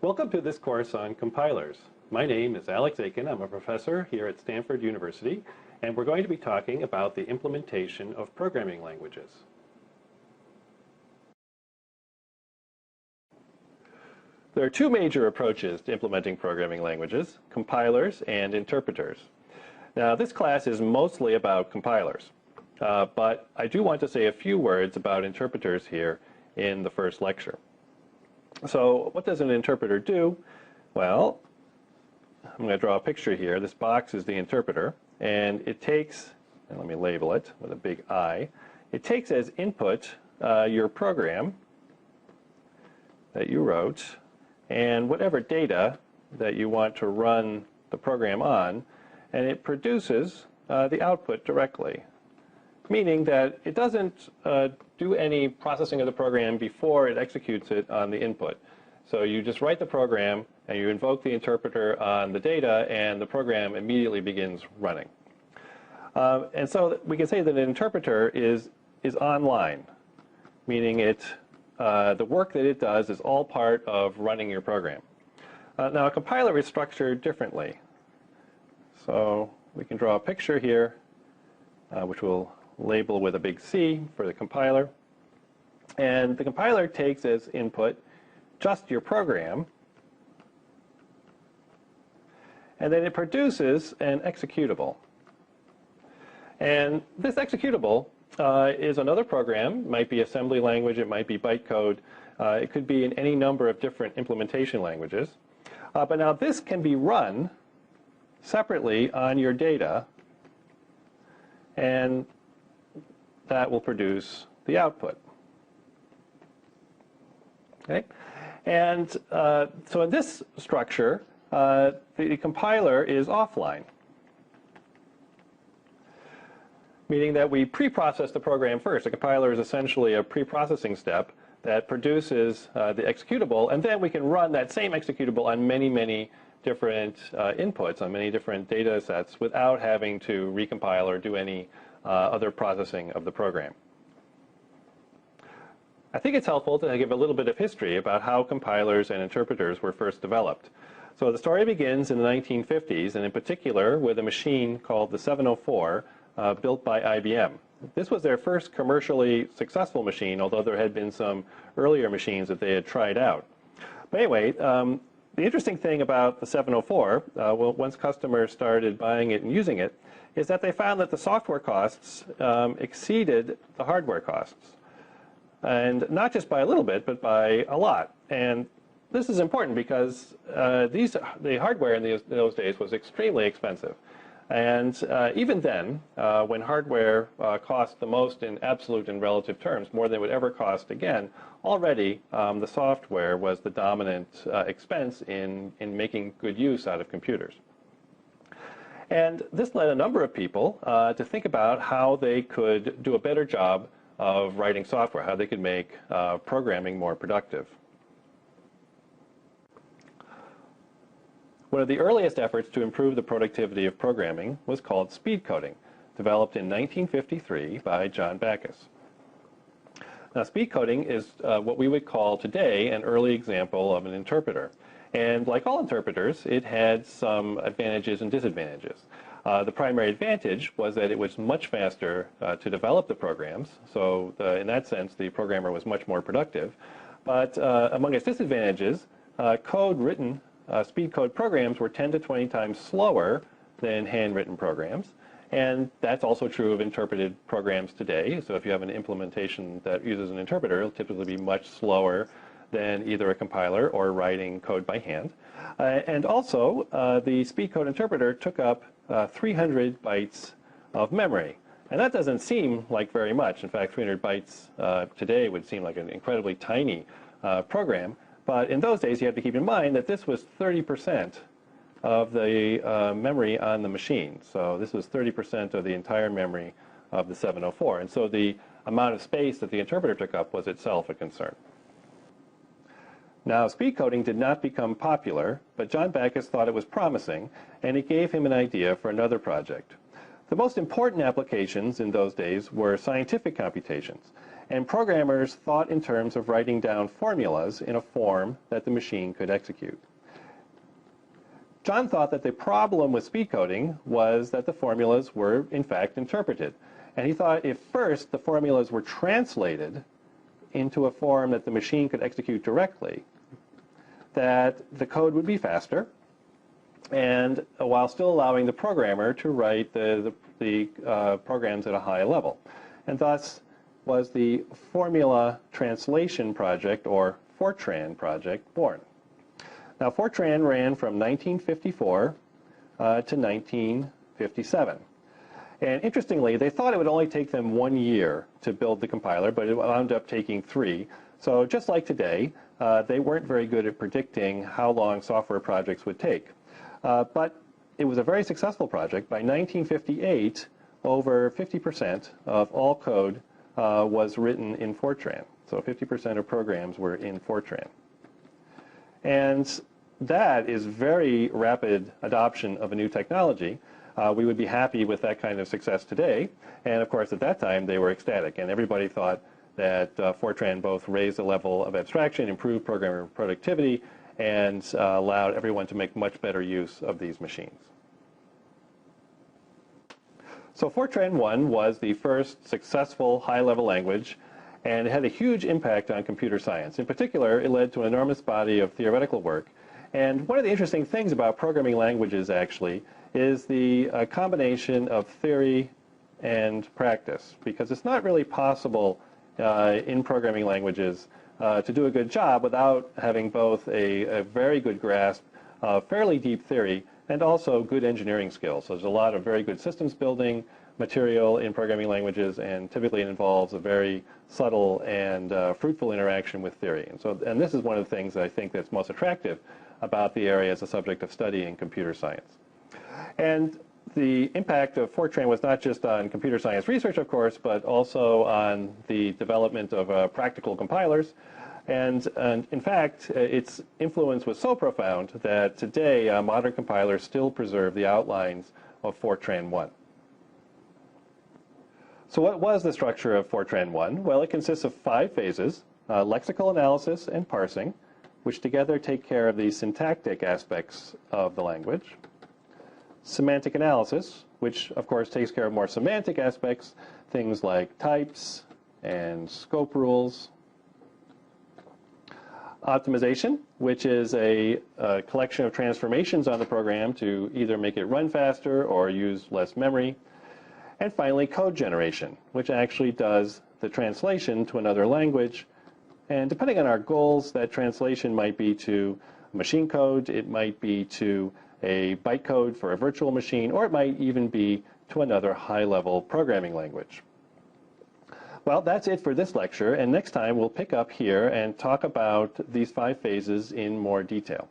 Welcome to this course on compilers. My name is Alex Aiken. I'm a professor here at Stanford University, and we're going to be talking about the implementation of programming languages. There are two major approaches to implementing programming languages, compilers and interpreters. Now, this class is mostly about compilers, but I do want to say a few words about interpreters here in the first lecture. So what does an interpreter do? Well, I'm going to draw a picture here. This box is the interpreter, and it takes, and let me label it with a big I, it takes as input your program that you wrote and whatever data that you want to run the program on, and it produces the output directly, meaning that it doesn't do any processing of the program before it executes it on the input. So you just write the program and you invoke the interpreter on the data, and the program immediately begins running. And so we can say that an interpreter is online, meaning the work that it does is all part of running your program. Now a compiler is structured differently. So we can draw a picture here, which we'll label with a big C for the compiler. And the compiler takes as input just your program, and then it produces an executable. And this executable is another program. It might be assembly language, it might be bytecode, it could be in any number of different implementation languages. But now this can be run separately on your data, and that will produce the output. Okay? And so in this structure, the compiler is offline, meaning that we pre-process the program first. The compiler is essentially a pre-processing step that produces the executable, and then we can run that same executable on many, many different inputs, on many different data sets, without having to recompile or do any other processing of the program. I think it's helpful to give a little bit of history about how compilers and interpreters were first developed. So the story begins in the 1950s, and in particular with a machine called the 704 built by IBM. This was their first commercially successful machine, although there had been some earlier machines that they had tried out. But anyway, the interesting thing about the 704, once customers started buying it and using it, is that they found that the software costs exceeded the hardware costs. And not just by a little bit, but by a lot. And this is important because the hardware in those days was extremely expensive. And even then, when hardware cost the most in absolute and relative terms, more than it would ever cost again, already the software was the dominant expense in making good use out of computers. And this led a number of people to think about how they could do a better job of writing software, how they could make programming more productive. One of the earliest efforts to improve the productivity of programming was called speed coding, developed in 1953 by John Backus. Now, speed coding is what we would call today an early example of an interpreter. And like all interpreters, it had some advantages and disadvantages. The primary advantage was that it was much faster to develop the programs. So in that sense, the programmer was much more productive. But among its disadvantages, speed code programs were 10 to 20 times slower than handwritten programs. And that's also true of interpreted programs today. So if you have an implementation that uses an interpreter, it'll typically be much slower than either a compiler or writing code by hand. And also, the speed code interpreter took up 300 bytes of memory. And that doesn't seem like very much. In fact, 300 bytes today would seem like an incredibly tiny program. But in those days, you have to keep in mind that this was 30% of the memory on the machine. So this was 30% of the entire memory of the 704. And so the amount of space that the interpreter took up was itself a concern. Now, speed coding did not become popular, but John Backus thought it was promising, and it gave him an idea for another project. The most important applications in those days were scientific computations. And programmers thought in terms of writing down formulas in a form that the machine could execute. John thought that the problem with speed coding was that the formulas were, in fact, interpreted. And he thought if first the formulas were translated into a form that the machine could execute directly, that the code would be faster, and while still allowing the programmer to write the programs at a high level. And thus was the Formula Translation Project, or Fortran project, born. Now, Fortran ran from 1954 to 1957. And interestingly, they thought it would only take them 1 year to build the compiler, but it wound up taking 3. So just like today, they weren't very good at predicting how long software projects would take. But it was a very successful project. By 1958, over 50% of all code was written in Fortran. So 50% of programs were in Fortran. And that is very rapid adoption of a new technology. We would be happy with that kind of success today. And of course, at that time, they were ecstatic. And everybody thought that Fortran both raised the level of abstraction, improved programmer productivity, and allowed everyone to make much better use of these machines. So Fortran 1 was the first successful high-level language, and it had a huge impact on computer science. In particular, it led to an enormous body of theoretical work. And one of the interesting things about programming languages, actually, is the combination of theory and practice, because it's not really possible in programming languages to do a good job without having both a very good grasp of fairly deep theory and also good engineering skills. So there's a lot of very good systems building material in programming languages, and typically it involves a very subtle and fruitful interaction with theory. And this is one of the things that I think that's most attractive about the area as a subject of study in computer science. And the impact of Fortran was not just on computer science research, of course, but also on the development of practical compilers. And in fact, its influence was so profound that today modern compilers still preserve the outlines of Fortran 1. So what was the structure of Fortran 1? Well, it consists of 5 phases: lexical analysis and parsing, which together take care of the syntactic aspects of the language; semantic analysis, which of course takes care of more semantic aspects, things like types and scope rules; optimization, which is a collection of transformations on the program to either make it run faster or use less memory; and finally, code generation, which actually does the translation to another language. And depending on our goals, that translation might be to machine code, it might be to a bytecode for a virtual machine, or it might even be to another high-level programming language. Well, that's it for this lecture, and next time we'll pick up here and talk about these 5 phases in more detail.